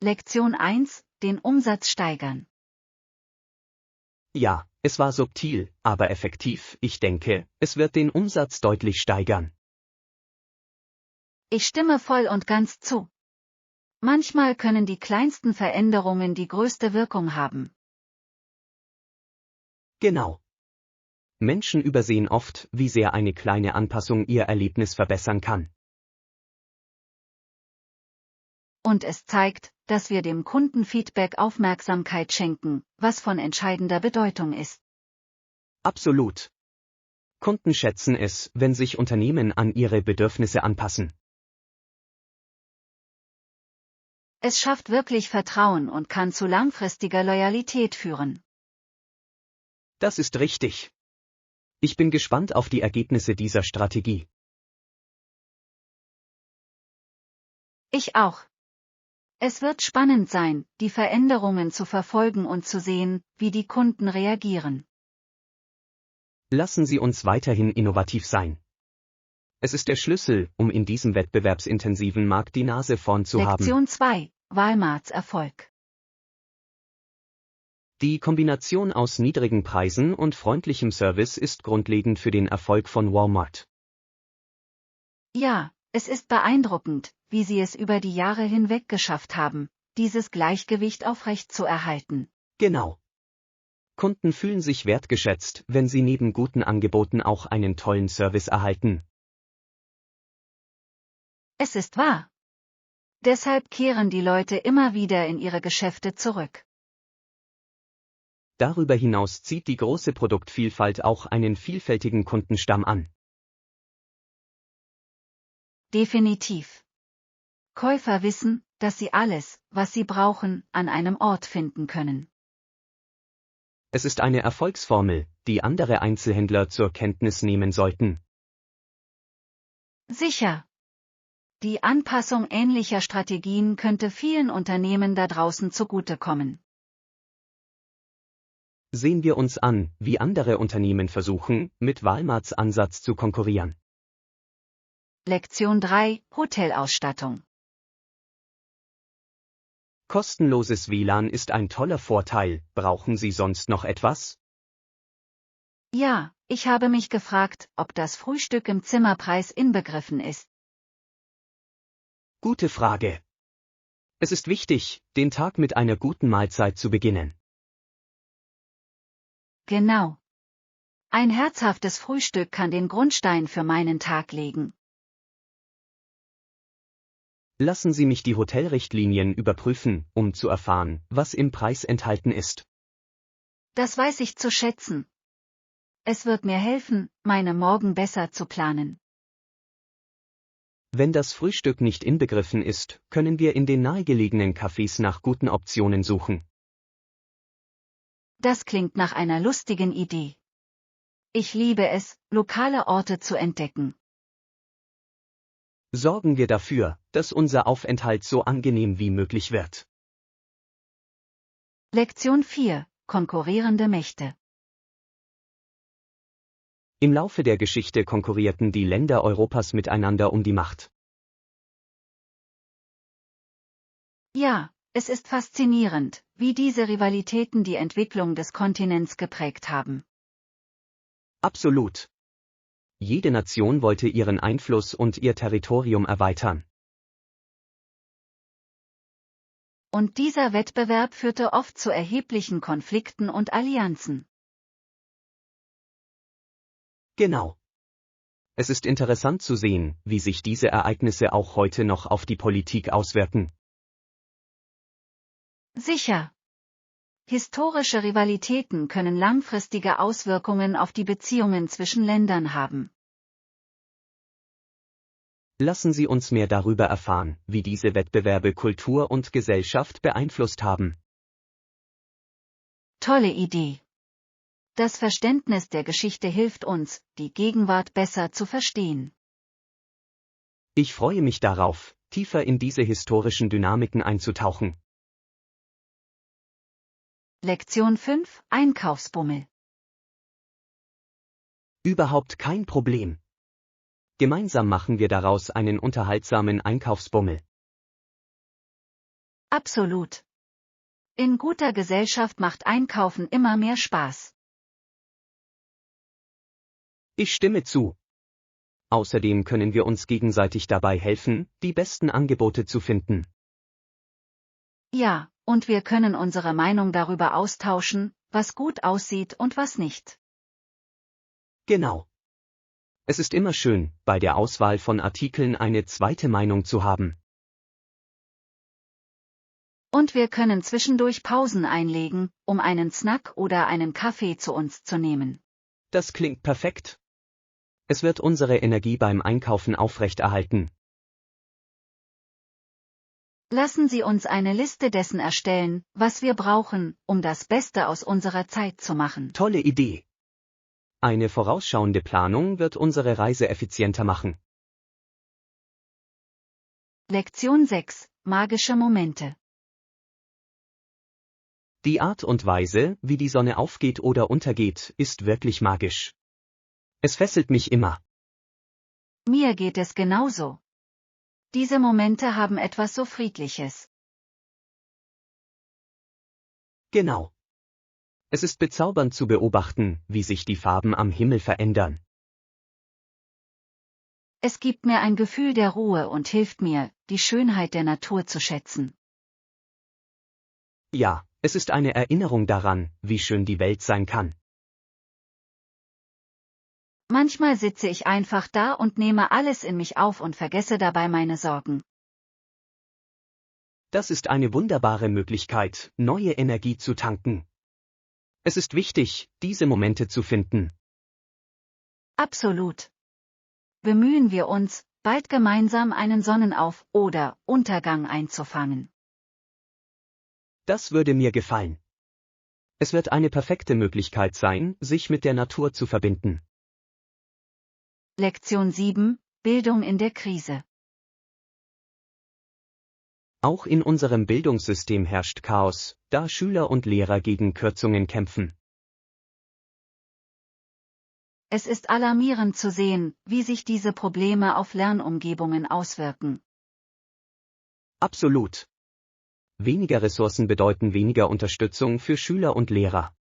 Lektion 1: Den Umsatz steigern. Ja, es war subtil, aber effektiv. Ich denke, es wird den Umsatz deutlich steigern. Ich stimme voll und ganz zu. Manchmal können die kleinsten Veränderungen die größte Wirkung haben. Genau. Menschen übersehen oft, wie sehr eine kleine Anpassung ihr Erlebnis verbessern kann. Und es zeigt, dass wir dem Kundenfeedback Aufmerksamkeit schenken, was von entscheidender Bedeutung ist. Absolut. Kunden schätzen es, wenn sich Unternehmen an ihre Bedürfnisse anpassen. Es schafft wirklich Vertrauen und kann zu langfristiger Loyalität führen. Das ist richtig. Ich bin gespannt auf die Ergebnisse dieser Strategie. Ich auch. Es wird spannend sein, die Veränderungen zu verfolgen und zu sehen, wie die Kunden reagieren. Lassen Sie uns weiterhin innovativ sein. Es ist der Schlüssel, um in diesem wettbewerbsintensiven Markt die Nase vorn zu haben. Lektion 2: Walmarts Erfolg. Die Kombination aus niedrigen Preisen und freundlichem Service ist grundlegend für den Erfolg von Walmart. Ja, es ist beeindruckend, wie sie es über die Jahre hinweg geschafft haben, dieses Gleichgewicht aufrechtzuerhalten. Genau. Kunden fühlen sich wertgeschätzt, wenn sie neben guten Angeboten auch einen tollen Service erhalten. Es ist wahr. Deshalb kehren die Leute immer wieder in ihre Geschäfte zurück. Darüber hinaus zieht die große Produktvielfalt auch einen vielfältigen Kundenstamm an. Definitiv. Käufer wissen, dass sie alles, was sie brauchen, an einem Ort finden können. Es ist eine Erfolgsformel, die andere Einzelhändler zur Kenntnis nehmen sollten. Sicher. Die Anpassung ähnlicher Strategien könnte vielen Unternehmen da draußen zugutekommen. Sehen wir uns an, wie andere Unternehmen versuchen, mit Walmarts Ansatz zu konkurrieren. Lektion 3: Hotelausstattung. Kostenloses WLAN ist ein toller Vorteil. Brauchen Sie sonst noch etwas? Ja, ich habe mich gefragt, ob das Frühstück im Zimmerpreis inbegriffen ist. Gute Frage. Es ist wichtig, den Tag mit einer guten Mahlzeit zu beginnen. Genau. Ein herzhaftes Frühstück kann den Grundstein für meinen Tag legen. Lassen Sie mich die Hotelrichtlinien überprüfen, um zu erfahren, was im Preis enthalten ist. Das weiß ich zu schätzen. Es wird mir helfen, meine Morgen besser zu planen. Wenn das Frühstück nicht inbegriffen ist, können wir in den nahegelegenen Cafés nach guten Optionen suchen. Das klingt nach einer lustigen Idee. Ich liebe es, lokale Orte zu entdecken. Sorgen wir dafür, dass unser Aufenthalt so angenehm wie möglich wird. Lektion 4: Konkurrierende Mächte. Im Laufe der Geschichte konkurrierten die Länder Europas miteinander um die Macht. Ja, es ist faszinierend, wie diese Rivalitäten die Entwicklung des Kontinents geprägt haben. Absolut. Jede Nation wollte ihren Einfluss und ihr Territorium erweitern. Und dieser Wettbewerb führte oft zu erheblichen Konflikten und Allianzen. Genau. Es ist interessant zu sehen, wie sich diese Ereignisse auch heute noch auf die Politik auswirken. Sicher. Historische Rivalitäten können langfristige Auswirkungen auf die Beziehungen zwischen Ländern haben. Lassen Sie uns mehr darüber erfahren, wie diese Wettbewerbe Kultur und Gesellschaft beeinflusst haben. Tolle Idee. Das Verständnis der Geschichte hilft uns, die Gegenwart besser zu verstehen. Ich freue mich darauf, tiefer in diese historischen Dynamiken einzutauchen. Lektion 5: Einkaufsbummel. Überhaupt kein Problem. Gemeinsam machen wir daraus einen unterhaltsamen Einkaufsbummel. Absolut. In guter Gesellschaft macht Einkaufen immer mehr Spaß. Ich stimme zu. Außerdem können wir uns gegenseitig dabei helfen, die besten Angebote zu finden. Ja, und wir können unsere Meinung darüber austauschen, was gut aussieht und was nicht. Genau. Es ist immer schön, bei der Auswahl von Artikeln eine zweite Meinung zu haben. Und wir können zwischendurch Pausen einlegen, um einen Snack oder einen Kaffee zu uns zu nehmen. Das klingt perfekt. Es wird unsere Energie beim Einkaufen aufrechterhalten. Lassen Sie uns eine Liste dessen erstellen, was wir brauchen, um das Beste aus unserer Zeit zu machen. Tolle Idee. Eine vorausschauende Planung wird unsere Reise effizienter machen. Lektion 6: Magische Momente. Die Art und Weise, wie die Sonne aufgeht oder untergeht, ist wirklich magisch. Es fesselt mich immer. Mir geht es genauso. Diese Momente haben etwas so Friedliches. Genau. Es ist bezaubernd zu beobachten, wie sich die Farben am Himmel verändern. Es gibt mir ein Gefühl der Ruhe und hilft mir, die Schönheit der Natur zu schätzen. Ja, es ist eine Erinnerung daran, wie schön die Welt sein kann. Manchmal sitze ich einfach da und nehme alles in mich auf und vergesse dabei meine Sorgen. Das ist eine wunderbare Möglichkeit, neue Energie zu tanken. Es ist wichtig, diese Momente zu finden. Absolut. Bemühen wir uns, bald gemeinsam einen Sonnenauf- oder Untergang einzufangen. Das würde mir gefallen. Es wird eine perfekte Möglichkeit sein, sich mit der Natur zu verbinden. Lektion 7: Bildung in der Krise. Auch in unserem Bildungssystem herrscht Chaos, da Schüler und Lehrer gegen Kürzungen kämpfen. Es ist alarmierend zu sehen, wie sich diese Probleme auf Lernumgebungen auswirken. Absolut. Weniger Ressourcen bedeuten weniger Unterstützung für Schüler und Lehrer.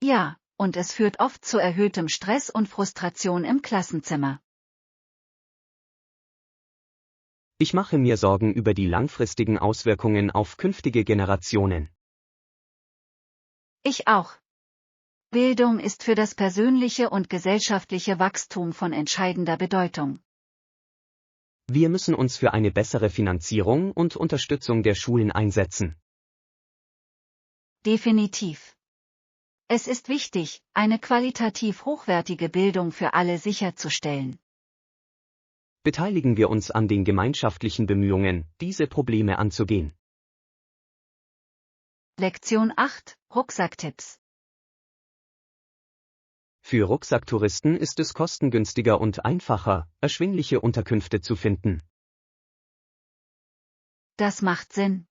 Ja, und es führt oft zu erhöhtem Stress und Frustration im Klassenzimmer. Ich mache mir Sorgen über die langfristigen Auswirkungen auf künftige Generationen. Ich auch. Bildung ist für das persönliche und gesellschaftliche Wachstum von entscheidender Bedeutung. Wir müssen uns für eine bessere Finanzierung und Unterstützung der Schulen einsetzen. Definitiv. Es ist wichtig, eine qualitativ hochwertige Bildung für alle sicherzustellen. Beteiligen wir uns an den gemeinschaftlichen Bemühungen, diese Probleme anzugehen. Lektion 8: Rucksacktipps. Für Rucksacktouristen ist es kostengünstiger und einfacher, erschwingliche Unterkünfte zu finden. Das macht Sinn.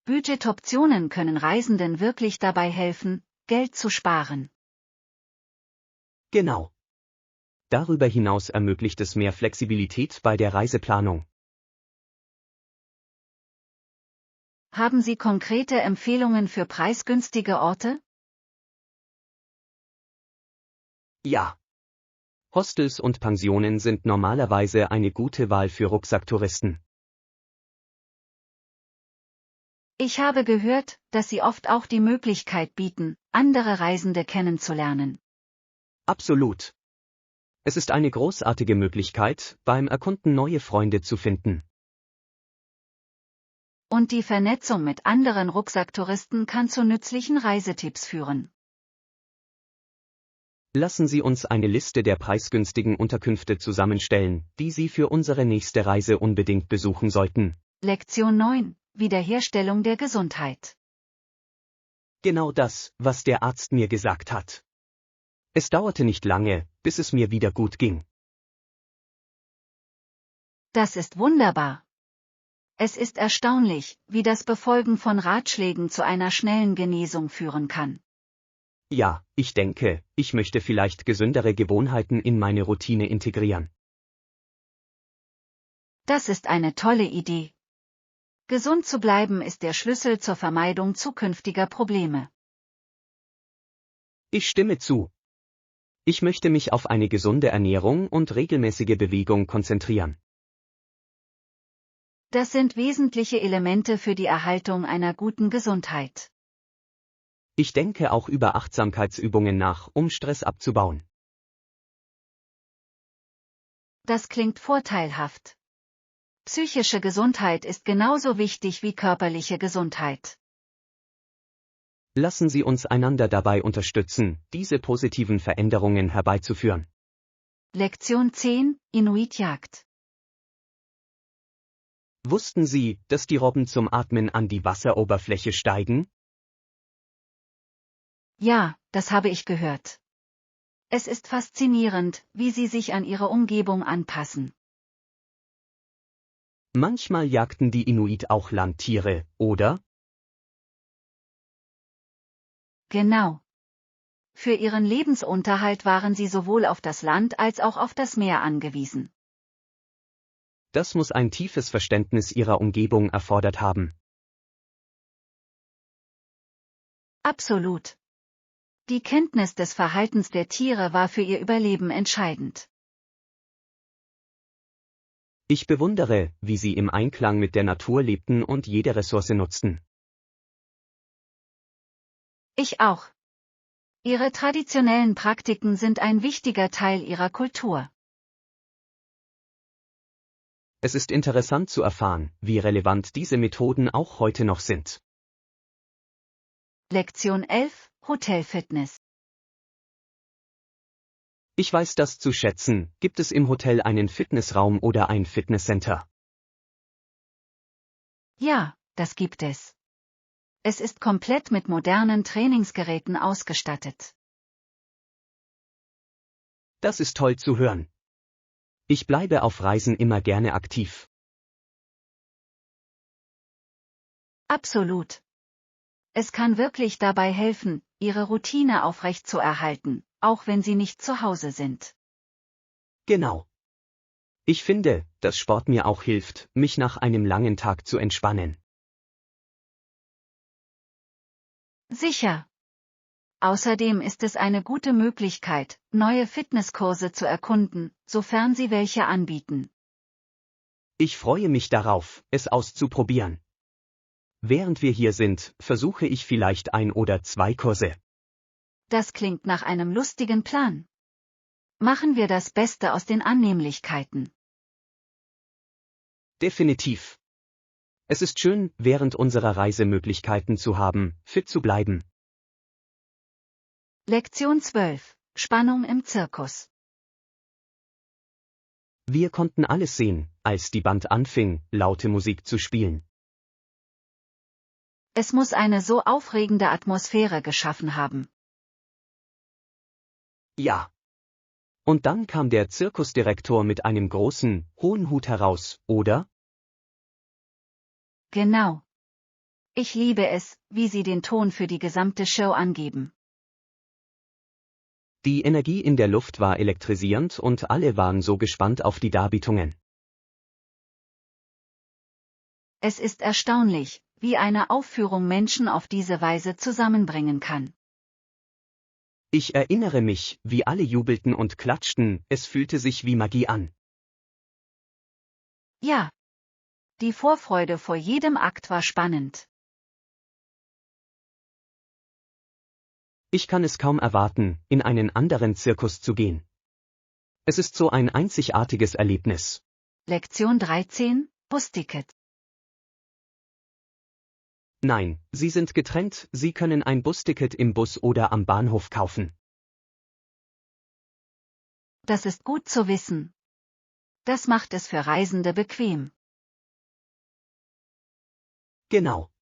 Budgetoptionen können Reisenden wirklich dabei helfen, Geld zu sparen. Genau. Darüber hinaus ermöglicht es mehr Flexibilität bei der Reiseplanung. Haben Sie konkrete Empfehlungen für preisgünstige Orte? Ja. Hostels und Pensionen sind normalerweise eine gute Wahl für Rucksacktouristen. Ich habe gehört, dass sie oft auch die Möglichkeit bieten, andere Reisende kennenzulernen. Absolut. Es ist eine großartige Möglichkeit, beim Erkunden neue Freunde zu finden. Und die Vernetzung mit anderen Rucksacktouristen kann zu nützlichen Reisetipps führen. Lassen Sie uns eine Liste der preisgünstigen Unterkünfte zusammenstellen, die Sie für unsere nächste Reise unbedingt besuchen sollten. Lektion 9: Wiederherstellung der Gesundheit. Genau das, was der Arzt mir gesagt hat. Es dauerte nicht lange, bis es mir wieder gut ging. Das ist wunderbar. Es ist erstaunlich, wie das Befolgen von Ratschlägen zu einer schnellen Genesung führen kann. Ja, ich denke, ich möchte vielleicht gesündere Gewohnheiten in meine Routine integrieren. Das ist eine tolle Idee. Gesund zu bleiben ist der Schlüssel zur Vermeidung zukünftiger Probleme. Ich stimme zu. Ich möchte mich auf eine gesunde Ernährung und regelmäßige Bewegung konzentrieren. Das sind wesentliche Elemente für die Erhaltung einer guten Gesundheit. Ich denke auch über Achtsamkeitsübungen nach, um Stress abzubauen. Das klingt vorteilhaft. Psychische Gesundheit ist genauso wichtig wie körperliche Gesundheit. Lassen Sie uns einander dabei unterstützen, diese positiven Veränderungen herbeizuführen. Lektion 10: Inuitjagd. Wussten Sie, dass die Robben zum Atmen an die Wasseroberfläche steigen? Ja, das habe ich gehört. Es ist faszinierend, wie sie sich an ihre Umgebung anpassen. Manchmal jagten die Inuit auch Landtiere, oder? Genau. Für ihren Lebensunterhalt waren sie sowohl auf das Land als auch auf das Meer angewiesen. Das muss ein tiefes Verständnis ihrer Umgebung erfordert haben. Absolut. Die Kenntnis des Verhaltens der Tiere war für ihr Überleben entscheidend. Ich bewundere, wie sie im Einklang mit der Natur lebten und jede Ressource nutzten. Ich auch. Ihre traditionellen Praktiken sind ein wichtiger Teil ihrer Kultur. Es ist interessant zu erfahren, wie relevant diese Methoden auch heute noch sind. Lektion 11: Hotelfitness. Ich weiß das zu schätzen. Gibt es im Hotel einen Fitnessraum oder ein Fitnesscenter? Ja, das gibt es. Es ist komplett mit modernen Trainingsgeräten ausgestattet. Das ist toll zu hören. Ich bleibe auf Reisen immer gerne aktiv. Absolut. Es kann wirklich dabei helfen, Ihre Routine aufrechtzuerhalten, auch wenn Sie nicht zu Hause sind. Genau. Ich finde, dass Sport mir auch hilft, mich nach einem langen Tag zu entspannen. Sicher. Außerdem ist es eine gute Möglichkeit, neue Fitnesskurse zu erkunden, sofern Sie welche anbieten. Ich freue mich darauf, es auszuprobieren. Während wir hier sind, versuche ich vielleicht 1 oder 2 Kurse. Das klingt nach einem lustigen Plan. Machen wir das Beste aus den Annehmlichkeiten. Definitiv. Es ist schön, während unserer Reise Möglichkeiten zu haben, fit zu bleiben. Lektion 12: Spannung im Zirkus. Wir konnten alles sehen, als die Band anfing, laute Musik zu spielen. Es muss eine so aufregende Atmosphäre geschaffen haben. Ja. Und dann kam der Zirkusdirektor mit einem großen, hohen Hut heraus, oder? Genau. Ich liebe es, wie Sie den Ton für die gesamte Show angeben. Die Energie in der Luft war elektrisierend und alle waren so gespannt auf die Darbietungen. Es ist erstaunlich, wie eine Aufführung Menschen auf diese Weise zusammenbringen kann. Ich erinnere mich, wie alle jubelten und klatschten, es fühlte sich wie Magie an. Ja. Die Vorfreude vor jedem Akt war spannend. Ich kann es kaum erwarten, in einen anderen Zirkus zu gehen. Es ist so ein einzigartiges Erlebnis. Lektion 13: Busticket. Nein, sie sind getrennt, Sie können ein Busticket im Bus oder am Bahnhof kaufen. Das ist gut zu wissen. Das macht es für Reisende bequem. Genau.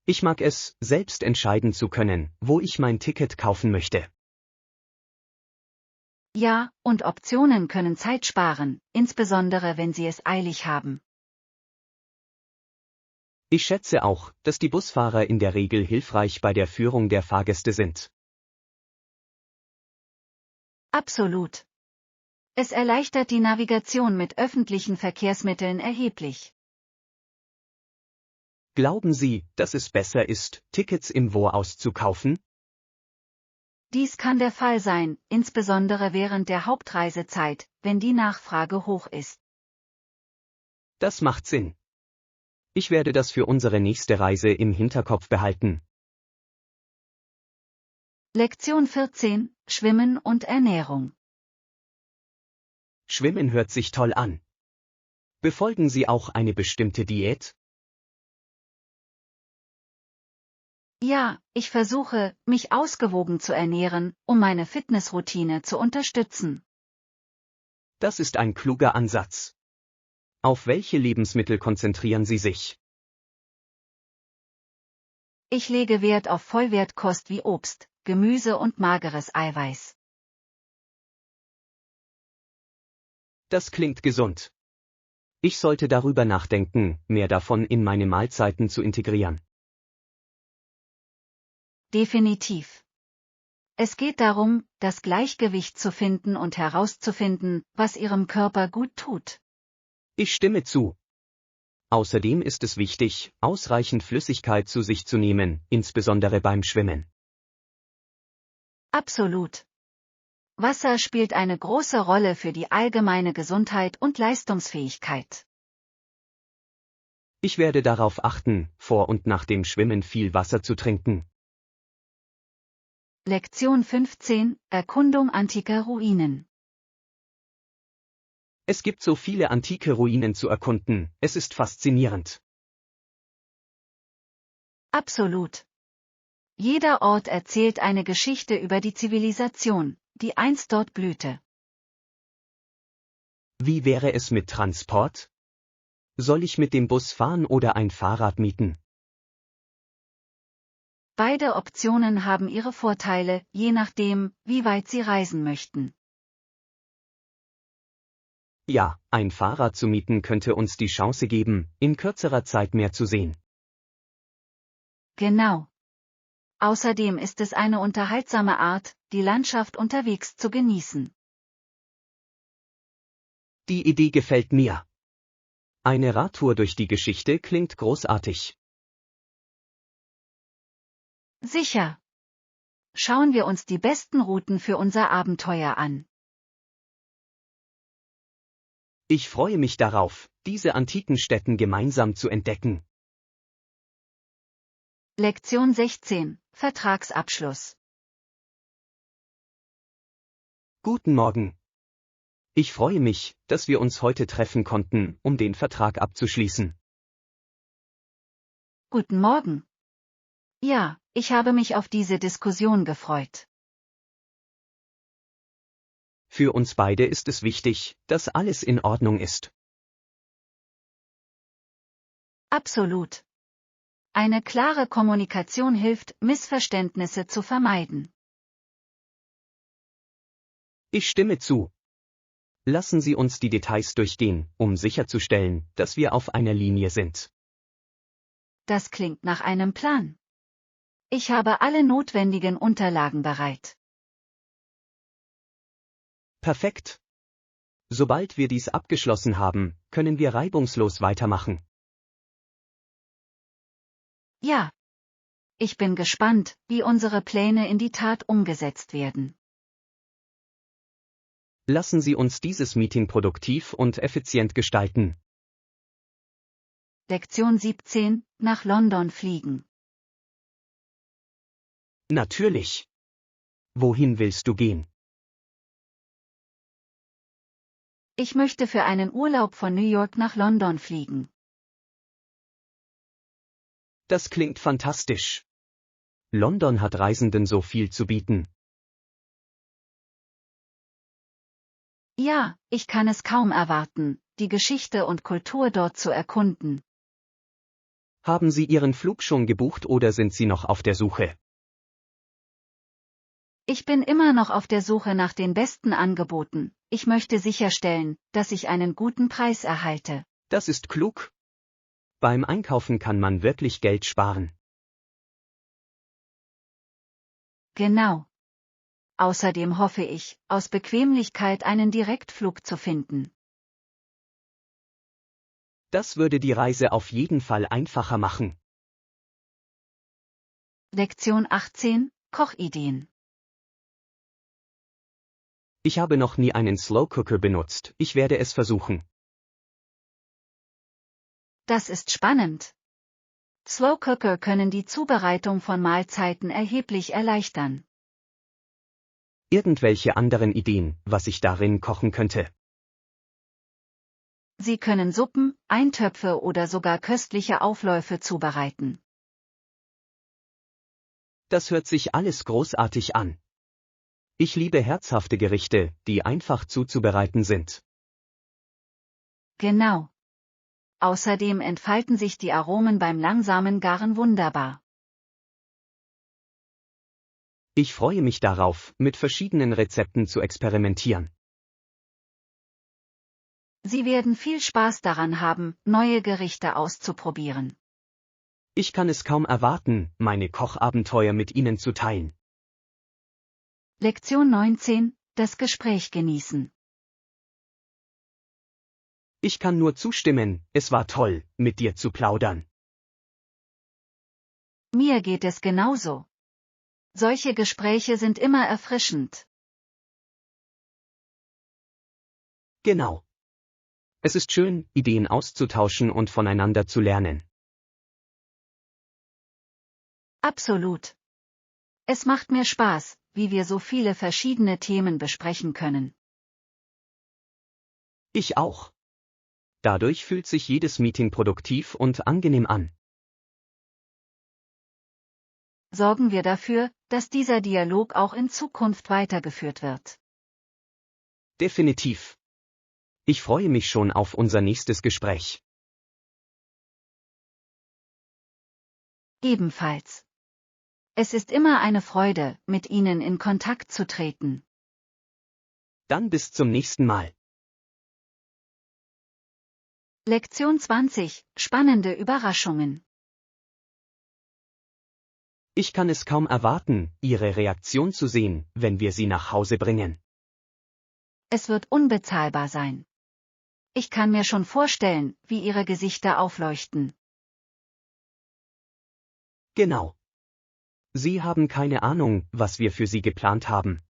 Ich mag es, selbst entscheiden zu können, wo ich mein Ticket kaufen möchte. Ja, und Optionen können Zeit sparen, insbesondere wenn Sie es eilig haben. Ich schätze auch, dass die Busfahrer in der Regel hilfreich bei der Führung der Fahrgäste sind. Absolut. Es erleichtert die Navigation mit öffentlichen Verkehrsmitteln erheblich. Glauben Sie, dass es besser ist, Tickets im Voraus zu kaufen? Dies kann der Fall sein, insbesondere während der Hauptreisezeit, wenn die Nachfrage hoch ist. Das macht Sinn. Ich werde das für unsere nächste Reise im Hinterkopf behalten. Lektion 14: Schwimmen und Ernährung. Schwimmen hört sich toll an. Befolgen Sie auch eine bestimmte Diät? Ja, ich versuche, mich ausgewogen zu ernähren, um meine Fitnessroutine zu unterstützen. Das ist ein kluger Ansatz. Auf welche Lebensmittel konzentrieren Sie sich? Ich lege Wert auf Vollwertkost wie Obst, Gemüse und mageres Eiweiß. Das klingt gesund. Ich sollte darüber nachdenken, mehr davon in meine Mahlzeiten zu integrieren. Definitiv. Es geht darum, das Gleichgewicht zu finden und herauszufinden, was Ihrem Körper gut tut. Ich stimme zu. Außerdem ist es wichtig, ausreichend Flüssigkeit zu sich zu nehmen, insbesondere beim Schwimmen. Absolut. Wasser spielt eine große Rolle für die allgemeine Gesundheit und Leistungsfähigkeit. Ich werde darauf achten, vor und nach dem Schwimmen viel Wasser zu trinken. Lektion 15: Erkundung antiker Ruinen. Es gibt so viele antike Ruinen zu erkunden, es ist faszinierend. Absolut. Jeder Ort erzählt eine Geschichte über die Zivilisation, die einst dort blühte. Wie wäre es mit Transport? Soll ich mit dem Bus fahren oder ein Fahrrad mieten? Beide Optionen haben ihre Vorteile, je nachdem, wie weit Sie reisen möchten. Ja, ein Fahrrad zu mieten könnte uns die Chance geben, in kürzerer Zeit mehr zu sehen. Genau. Außerdem ist es eine unterhaltsame Art, die Landschaft unterwegs zu genießen. Die Idee gefällt mir. Eine Radtour durch die Geschichte klingt großartig. Sicher. Schauen wir uns die besten Routen für unser Abenteuer an. Ich freue mich darauf, diese antiken Stätten gemeinsam zu entdecken. Lektion 16: Vertragsabschluss. Guten Morgen. Ich freue mich, dass wir uns heute treffen konnten, um den Vertrag abzuschließen. Guten Morgen. Ja, ich habe mich auf diese Diskussion gefreut. Für uns beide ist es wichtig, dass alles in Ordnung ist. Absolut. Eine klare Kommunikation hilft, Missverständnisse zu vermeiden. Ich stimme zu. Lassen Sie uns die Details durchgehen, um sicherzustellen, dass wir auf einer Linie sind. Das klingt nach einem Plan. Ich habe alle notwendigen Unterlagen bereit. Perfekt. Sobald wir dies abgeschlossen haben, können wir reibungslos weitermachen. Ja. Ich bin gespannt, wie unsere Pläne in die Tat umgesetzt werden. Lassen Sie uns dieses Meeting produktiv und effizient gestalten. Lektion 17: Nach London fliegen. Natürlich. Wohin willst du gehen? Ich möchte für einen Urlaub von New York nach London fliegen. Das klingt fantastisch. London hat Reisenden so viel zu bieten. Ja, ich kann es kaum erwarten, die Geschichte und Kultur dort zu erkunden. Haben Sie Ihren Flug schon gebucht oder sind Sie noch auf der Suche? Ich bin immer noch auf der Suche nach den besten Angeboten. Ich möchte sicherstellen, dass ich einen guten Preis erhalte. Das ist klug. Beim Einkaufen kann man wirklich Geld sparen. Genau. Außerdem hoffe ich, aus Bequemlichkeit einen Direktflug zu finden. Das würde die Reise auf jeden Fall einfacher machen. Lektion 18: Kochideen. Ich habe noch nie einen Slow Cooker benutzt, ich werde es versuchen. Das ist spannend. Slow Cooker können die Zubereitung von Mahlzeiten erheblich erleichtern. Irgendwelche anderen Ideen, was ich darin kochen könnte? Sie können Suppen, Eintöpfe oder sogar köstliche Aufläufe zubereiten. Das hört sich alles großartig an. Ich liebe herzhafte Gerichte, die einfach zuzubereiten sind. Genau. Außerdem entfalten sich die Aromen beim langsamen Garen wunderbar. Ich freue mich darauf, mit verschiedenen Rezepten zu experimentieren. Sie werden viel Spaß daran haben, neue Gerichte auszuprobieren. Ich kann es kaum erwarten, meine Kochabenteuer mit Ihnen zu teilen. Lektion 19: Das Gespräch genießen. Ich kann nur zustimmen, es war toll, mit dir zu plaudern. Mir geht es genauso. Solche Gespräche sind immer erfrischend. Genau. Es ist schön, Ideen auszutauschen und voneinander zu lernen. Absolut. Es macht mir Spaß, wie wir so viele verschiedene Themen besprechen können. Ich auch. Dadurch fühlt sich jedes Meeting produktiv und angenehm an. Sorgen wir dafür, dass dieser Dialog auch in Zukunft weitergeführt wird. Definitiv. Ich freue mich schon auf unser nächstes Gespräch. Ebenfalls. Es ist immer eine Freude, mit Ihnen in Kontakt zu treten. Dann bis zum nächsten Mal. Lektion 20: Spannende Überraschungen. Ich kann es kaum erwarten, Ihre Reaktion zu sehen, wenn wir Sie nach Hause bringen. Es wird unbezahlbar sein. Ich kann mir schon vorstellen, wie Ihre Gesichter aufleuchten. Genau. Sie haben keine Ahnung, was wir für Sie geplant haben.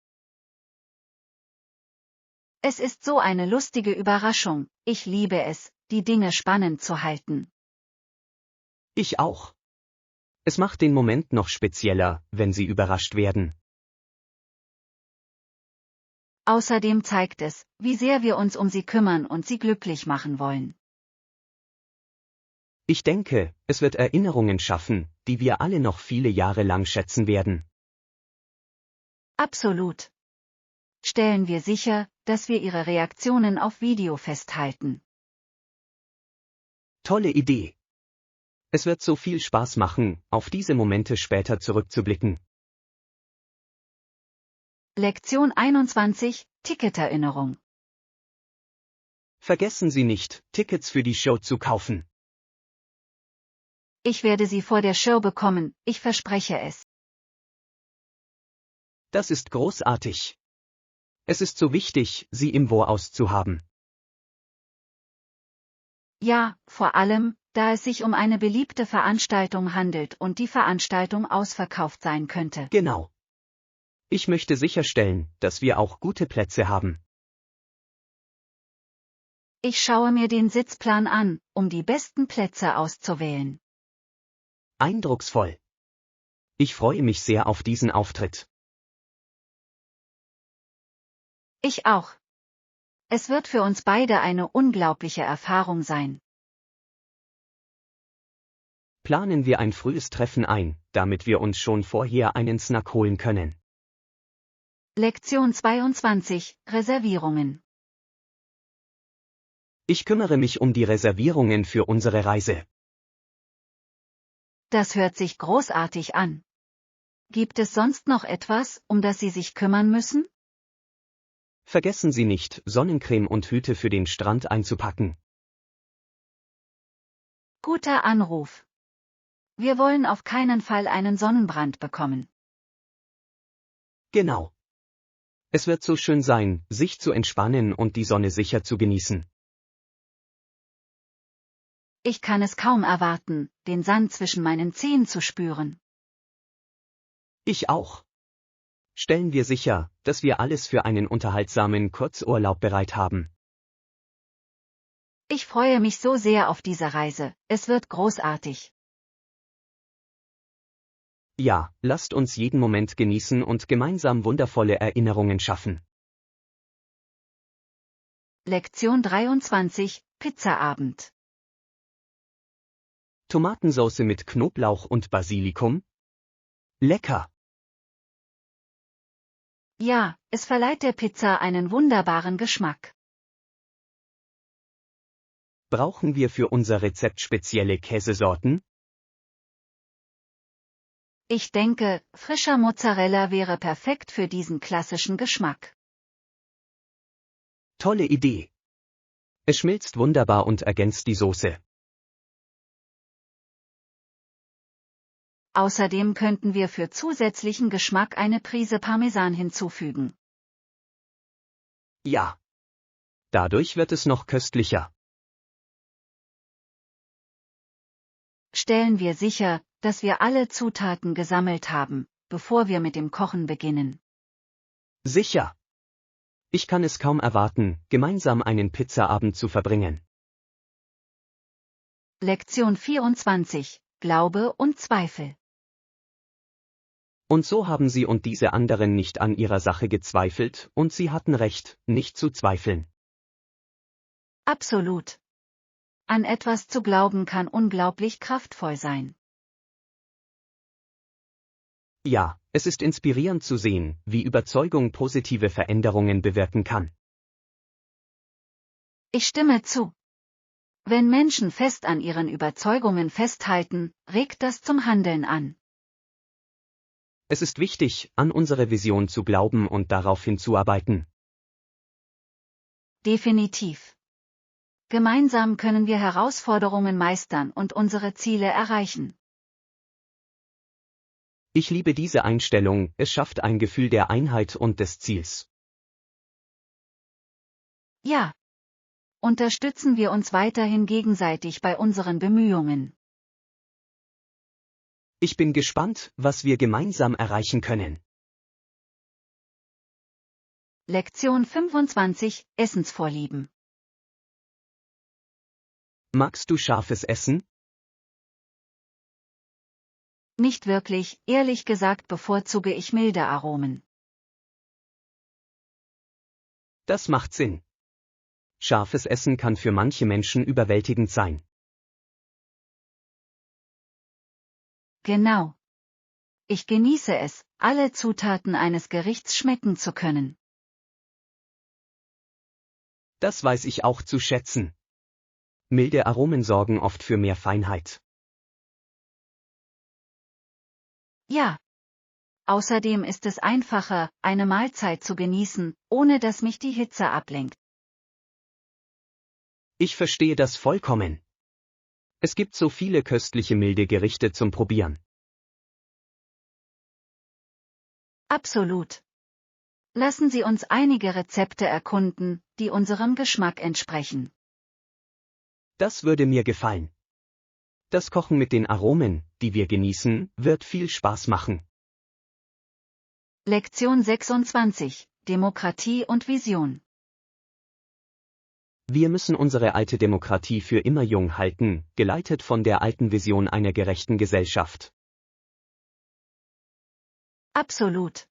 Es ist so eine lustige Überraschung, ich liebe es, die Dinge spannend zu halten. Ich auch. Es macht den Moment noch spezieller, wenn Sie überrascht werden. Außerdem zeigt es, wie sehr wir uns um Sie kümmern und Sie glücklich machen wollen. Ich denke, es wird Erinnerungen schaffen, die wir alle noch viele Jahre lang schätzen werden. Absolut. Stellen wir sicher, dass wir Ihre Reaktionen auf Video festhalten. Tolle Idee. Es wird so viel Spaß machen, auf diese Momente später zurückzublicken. Lektion 21: Ticketerinnerung. Vergessen Sie nicht, Tickets für die Show zu kaufen. Ich werde sie vor der Show bekommen, ich verspreche es. Das ist großartig. Es ist so wichtig, sie im Voraus zu haben. Ja, vor allem, da es sich um eine beliebte Veranstaltung handelt und die Veranstaltung ausverkauft sein könnte. Genau. Ich möchte sicherstellen, dass wir auch gute Plätze haben. Ich schaue mir den Sitzplan an, um die besten Plätze auszuwählen. Eindrucksvoll. Ich freue mich sehr auf diesen Auftritt. Ich auch. Es wird für uns beide eine unglaubliche Erfahrung sein. Planen wir ein frühes Treffen ein, damit wir uns schon vorher einen Snack holen können. Lektion 22: Reservierungen. Ich kümmere mich um die Reservierungen für unsere Reise. Das hört sich großartig an. Gibt es sonst noch etwas, um das Sie sich kümmern müssen? Vergessen Sie nicht, Sonnencreme und Hüte für den Strand einzupacken. Guter Anruf. Wir wollen auf keinen Fall einen Sonnenbrand bekommen. Genau. Es wird so schön sein, sich zu entspannen und die Sonne sicher zu genießen. Ich kann es kaum erwarten, den Sand zwischen meinen Zehen zu spüren. Ich auch. Stellen wir sicher, dass wir alles für einen unterhaltsamen Kurzurlaub bereit haben. Ich freue mich so sehr auf diese Reise, es wird großartig. Ja, lasst uns jeden Moment genießen und gemeinsam wundervolle Erinnerungen schaffen. Lektion 23, Pizzaabend. Tomatensauce mit Knoblauch und Basilikum? Lecker! Ja, es verleiht der Pizza einen wunderbaren Geschmack. Brauchen wir für unser Rezept spezielle Käsesorten? Ich denke, frischer Mozzarella wäre perfekt für diesen klassischen Geschmack. Tolle Idee! Es schmilzt wunderbar und ergänzt die Soße. Außerdem könnten wir für zusätzlichen Geschmack eine Prise Parmesan hinzufügen. Ja. Dadurch wird es noch köstlicher. Stellen wir sicher, dass wir alle Zutaten gesammelt haben, bevor wir mit dem Kochen beginnen. Sicher. Ich kann es kaum erwarten, gemeinsam einen Pizzaabend zu verbringen. Lektion 24, Glaube und Zweifel. Und so haben sie und diese anderen nicht an ihrer Sache gezweifelt, und sie hatten recht, nicht zu zweifeln. Absolut. An etwas zu glauben kann unglaublich kraftvoll sein. Ja, es ist inspirierend zu sehen, wie Überzeugung positive Veränderungen bewirken kann. Ich stimme zu. Wenn Menschen fest an ihren Überzeugungen festhalten, regt das zum Handeln an. Es ist wichtig, an unsere Vision zu glauben und darauf hinzuarbeiten. Definitiv. Gemeinsam können wir Herausforderungen meistern und unsere Ziele erreichen. Ich liebe diese Einstellung, es schafft ein Gefühl der Einheit und des Ziels. Ja. Unterstützen wir uns weiterhin gegenseitig bei unseren Bemühungen. Ich bin gespannt, was wir gemeinsam erreichen können. Lektion 25, Essensvorlieben. Magst du scharfes Essen? Nicht wirklich, ehrlich gesagt bevorzuge ich milde Aromen. Das macht Sinn. Scharfes Essen kann für manche Menschen überwältigend sein. Genau. Ich genieße es, alle Zutaten eines Gerichts schmecken zu können. Das weiß ich auch zu schätzen. Milde Aromen sorgen oft für mehr Feinheit. Ja. Außerdem ist es einfacher, eine Mahlzeit zu genießen, ohne dass mich die Hitze ablenkt. Ich verstehe das vollkommen. Es gibt so viele köstliche milde Gerichte zum Probieren. Absolut. Lassen Sie uns einige Rezepte erkunden, die unserem Geschmack entsprechen. Das würde mir gefallen. Das Kochen mit den Aromen, die wir genießen, wird viel Spaß machen. Lektion 26, Demokratie und Vision. Wir müssen unsere alte Demokratie für immer jung halten, geleitet von der alten Vision einer gerechten Gesellschaft. Absolut.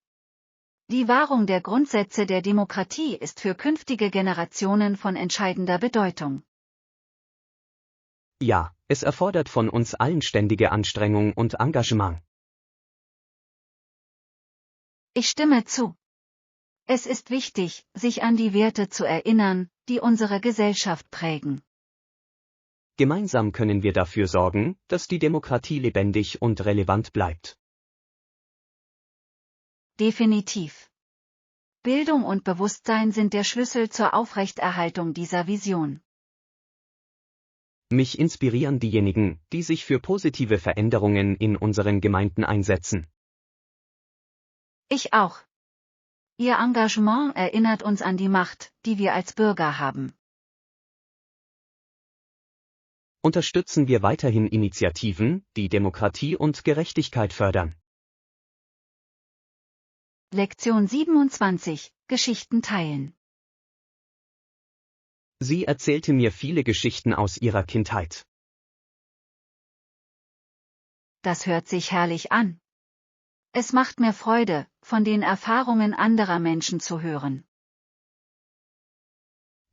Die Wahrung der Grundsätze der Demokratie ist für künftige Generationen von entscheidender Bedeutung. Ja, es erfordert von uns allen ständige Anstrengung und Engagement. Ich stimme zu. Es ist wichtig, sich an die Werte zu erinnern, die unsere Gesellschaft prägen. Gemeinsam können wir dafür sorgen, dass die Demokratie lebendig und relevant bleibt. Definitiv. Bildung und Bewusstsein sind der Schlüssel zur Aufrechterhaltung dieser Vision. Mich inspirieren diejenigen, die sich für positive Veränderungen in unseren Gemeinden einsetzen. Ich auch. Ihr Engagement erinnert uns an die Macht, die wir als Bürger haben. Unterstützen wir weiterhin Initiativen, die Demokratie und Gerechtigkeit fördern. Lektion 27. Geschichten teilen. Sie erzählte mir viele Geschichten aus ihrer Kindheit. Das hört sich herrlich an. Es macht mir Freude, von den Erfahrungen anderer Menschen zu hören.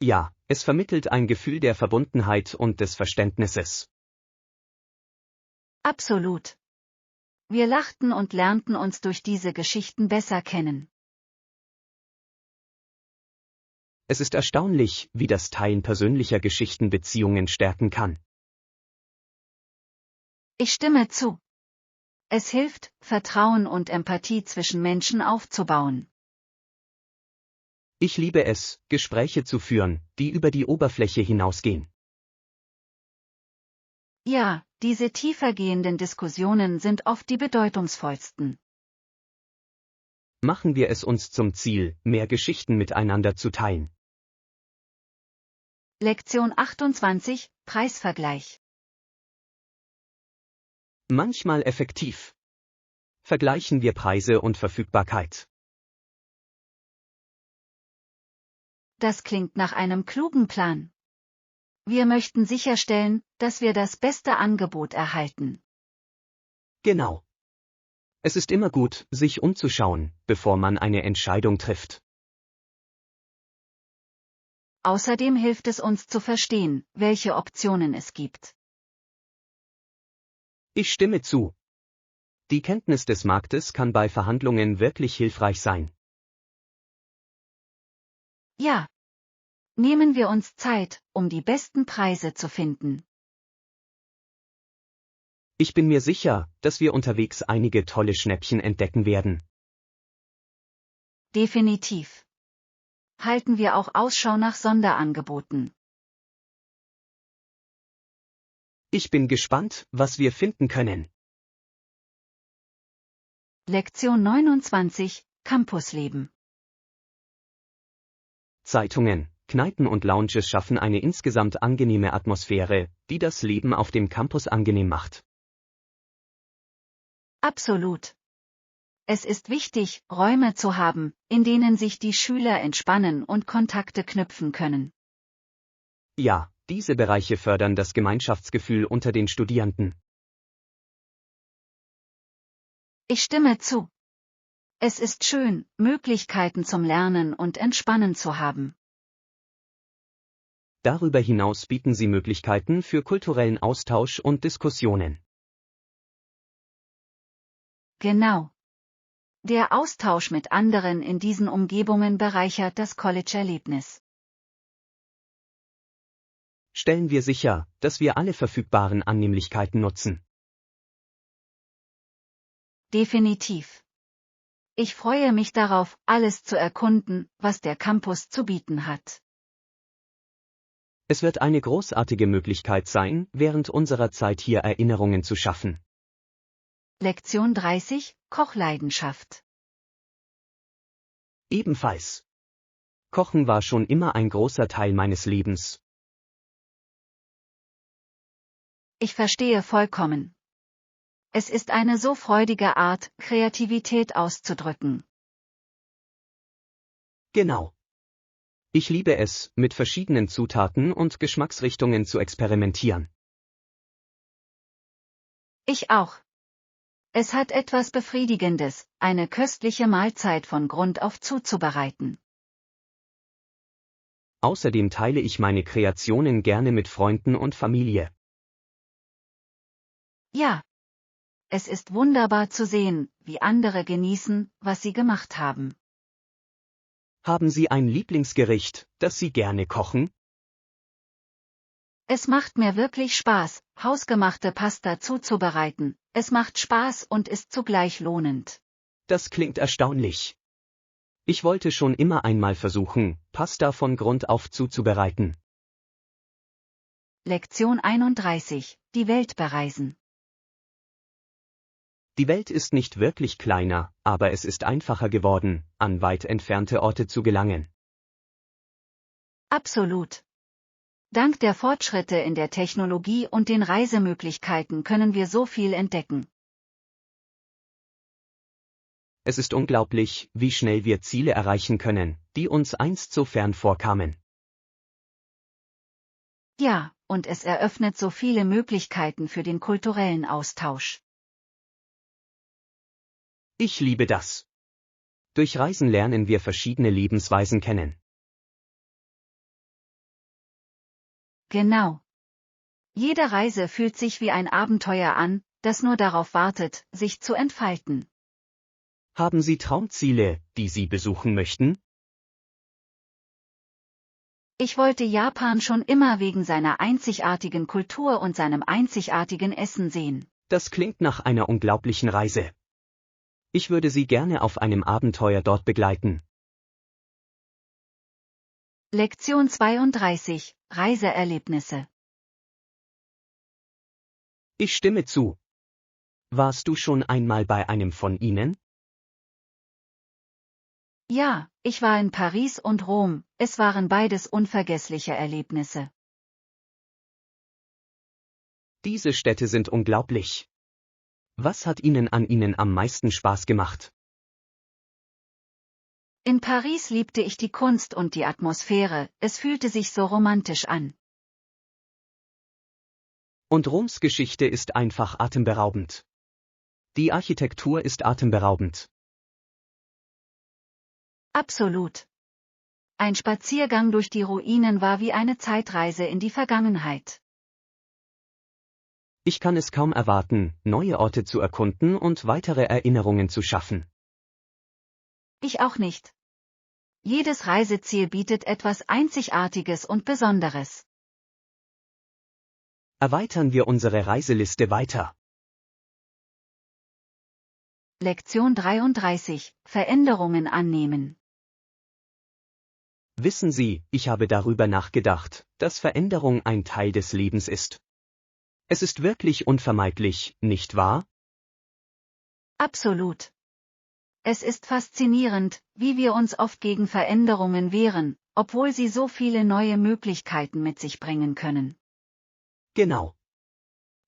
Ja, es vermittelt ein Gefühl der Verbundenheit und des Verständnisses. Absolut. Wir lachten und lernten uns durch diese Geschichten besser kennen. Es ist erstaunlich, wie das Teilen persönlicher Geschichten Beziehungen stärken kann. Ich stimme zu. Es hilft, Vertrauen und Empathie zwischen Menschen aufzubauen. Ich liebe es, Gespräche zu führen, die über die Oberfläche hinausgehen. Ja, diese tiefergehenden Diskussionen sind oft die bedeutungsvollsten. Machen wir es uns zum Ziel, mehr Geschichten miteinander zu teilen. Lektion 28. Preisvergleich. Manchmal effektiv. Vergleichen wir Preise und Verfügbarkeit. Das klingt nach einem klugen Plan. Wir möchten sicherstellen, dass wir das beste Angebot erhalten. Genau. Es ist immer gut, sich umzuschauen, bevor man eine Entscheidung trifft. Außerdem hilft es uns zu verstehen, welche Optionen es gibt. Ich stimme zu. Die Kenntnis des Marktes kann bei Verhandlungen wirklich hilfreich sein. Ja. Nehmen wir uns Zeit, um die besten Preise zu finden. Ich bin mir sicher, dass wir unterwegs einige tolle Schnäppchen entdecken werden. Definitiv. Halten wir auch Ausschau nach Sonderangeboten. Ich bin gespannt, was wir finden können. Lektion 29. Campusleben. Zeitungen, Kneipen und Lounges schaffen eine insgesamt angenehme Atmosphäre, die das Leben auf dem Campus angenehm macht. Absolut. Es ist wichtig, Räume zu haben, in denen sich die Schüler entspannen und Kontakte knüpfen können. Ja, diese Bereiche fördern das Gemeinschaftsgefühl unter den Studierenden. Ich stimme zu. Es ist schön, Möglichkeiten zum Lernen und Entspannen zu haben. Darüber hinaus bieten sie Möglichkeiten für kulturellen Austausch und Diskussionen. Genau. Der Austausch mit anderen in diesen Umgebungen bereichert das College-Erlebnis. Stellen wir sicher, dass wir alle verfügbaren Annehmlichkeiten nutzen. Definitiv. Ich freue mich darauf, alles zu erkunden, was der Campus zu bieten hat. Es wird eine großartige Möglichkeit sein, während unserer Zeit hier Erinnerungen zu schaffen. Lektion 30. Kochleidenschaft. Ebenfalls. Kochen war schon immer ein großer Teil meines Lebens. Ich verstehe vollkommen. Es ist eine so freudige Art, Kreativität auszudrücken. Genau. Ich liebe es, mit verschiedenen Zutaten und Geschmacksrichtungen zu experimentieren. Ich auch. Es hat etwas Befriedigendes, eine köstliche Mahlzeit von Grund auf zuzubereiten. Außerdem teile ich meine Kreationen gerne mit Freunden und Familie. Ja. Es ist wunderbar zu sehen, wie andere genießen, was sie gemacht haben. Haben Sie ein Lieblingsgericht, das Sie gerne kochen? Es macht mir wirklich Spaß, hausgemachte Pasta zuzubereiten. Es macht Spaß und ist zugleich lohnend. Das klingt erstaunlich. Ich wollte schon immer einmal versuchen, Pasta von Grund auf zuzubereiten. Lektion 31. Die Welt bereisen. Die Welt ist nicht wirklich kleiner, aber es ist einfacher geworden, an weit entfernte Orte zu gelangen. Absolut. Dank der Fortschritte in der Technologie und den Reisemöglichkeiten können wir so viel entdecken. Es ist unglaublich, wie schnell wir Ziele erreichen können, die uns einst so fern vorkamen. Ja, und es eröffnet so viele Möglichkeiten für den kulturellen Austausch. Ich liebe das. Durch Reisen lernen wir verschiedene Lebensweisen kennen. Genau. Jede Reise fühlt sich wie ein Abenteuer an, das nur darauf wartet, sich zu entfalten. Haben Sie Traumziele, die Sie besuchen möchten? Ich wollte Japan schon immer wegen seiner einzigartigen Kultur und seinem einzigartigen Essen sehen. Das klingt nach einer unglaublichen Reise. Ich würde Sie gerne auf einem Abenteuer dort begleiten. Lektion 32: Reiseerlebnisse. Ich stimme zu. Warst du schon einmal bei einem von ihnen? Ja, ich war in Paris und Rom, es waren beides unvergessliche Erlebnisse. Diese Städte sind unglaublich. Was hat Ihnen an ihnen am meisten Spaß gemacht? In Paris liebte ich die Kunst und die Atmosphäre, es fühlte sich so romantisch an. Und Roms Geschichte ist einfach atemberaubend. Die Architektur ist atemberaubend. Absolut. Ein Spaziergang durch die Ruinen war wie eine Zeitreise in die Vergangenheit. Ich kann es kaum erwarten, neue Orte zu erkunden und weitere Erinnerungen zu schaffen. Ich auch nicht. Jedes Reiseziel bietet etwas Einzigartiges und Besonderes. Erweitern wir unsere Reiseliste weiter. Lektion 33: Veränderungen annehmen. Wissen Sie, ich habe darüber nachgedacht, dass Veränderung ein Teil des Lebens ist. Es ist wirklich unvermeidlich, nicht wahr? Absolut. Es ist faszinierend, wie wir uns oft gegen Veränderungen wehren, obwohl sie so viele neue Möglichkeiten mit sich bringen können. Genau.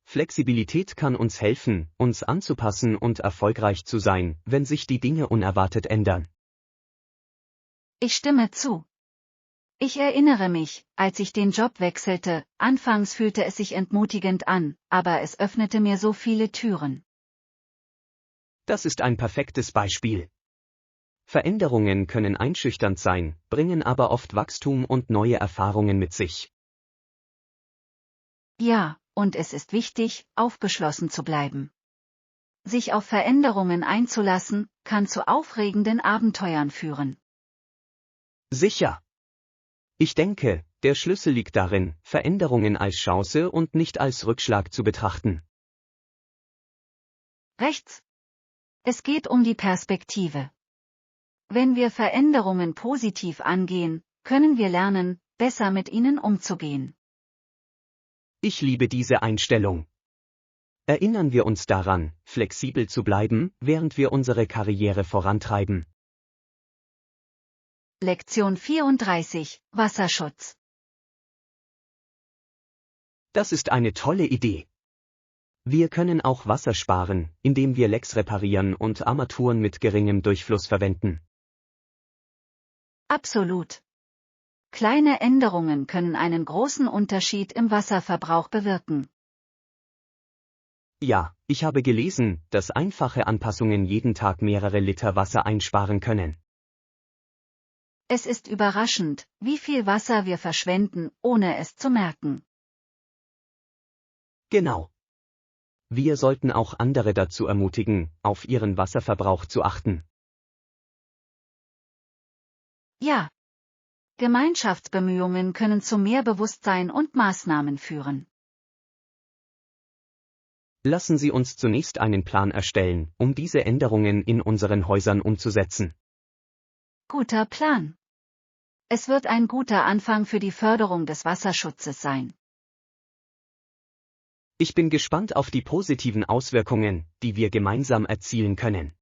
Flexibilität kann uns helfen, uns anzupassen und erfolgreich zu sein, wenn sich die Dinge unerwartet ändern. Ich stimme zu. Ich erinnere mich, als ich den Job wechselte, anfangs fühlte es sich entmutigend an, aber es öffnete mir so viele Türen. Das ist ein perfektes Beispiel. Veränderungen können einschüchternd sein, bringen aber oft Wachstum und neue Erfahrungen mit sich. Ja, und es ist wichtig, aufgeschlossen zu bleiben. Sich auf Veränderungen einzulassen, kann zu aufregenden Abenteuern führen. Sicher. Ich denke, der Schlüssel liegt darin, Veränderungen als Chance und nicht als Rückschlag zu betrachten. Rechts. Es geht um die Perspektive. Wenn wir Veränderungen positiv angehen, können wir lernen, besser mit ihnen umzugehen. Ich liebe diese Einstellung. Erinnern wir uns daran, flexibel zu bleiben, während wir unsere Karriere vorantreiben. Lektion 34: Wasserschutz. Das ist eine tolle Idee. Wir können auch Wasser sparen, indem wir Lecks reparieren und Armaturen mit geringem Durchfluss verwenden. Absolut. Kleine Änderungen können einen großen Unterschied im Wasserverbrauch bewirken. Ja, ich habe gelesen, dass einfache Anpassungen jeden Tag mehrere Liter Wasser einsparen können. Es ist überraschend, wie viel Wasser wir verschwenden, ohne es zu merken. Genau. Wir sollten auch andere dazu ermutigen, auf ihren Wasserverbrauch zu achten. Ja. Gemeinschaftsbemühungen können zu mehr Bewusstsein und Maßnahmen führen. Lassen Sie uns zunächst einen Plan erstellen, um diese Änderungen in unseren Häusern umzusetzen. Guter Plan. Es wird ein guter Anfang für die Förderung des Wasserschutzes sein. Ich bin gespannt auf die positiven Auswirkungen, die wir gemeinsam erzielen können.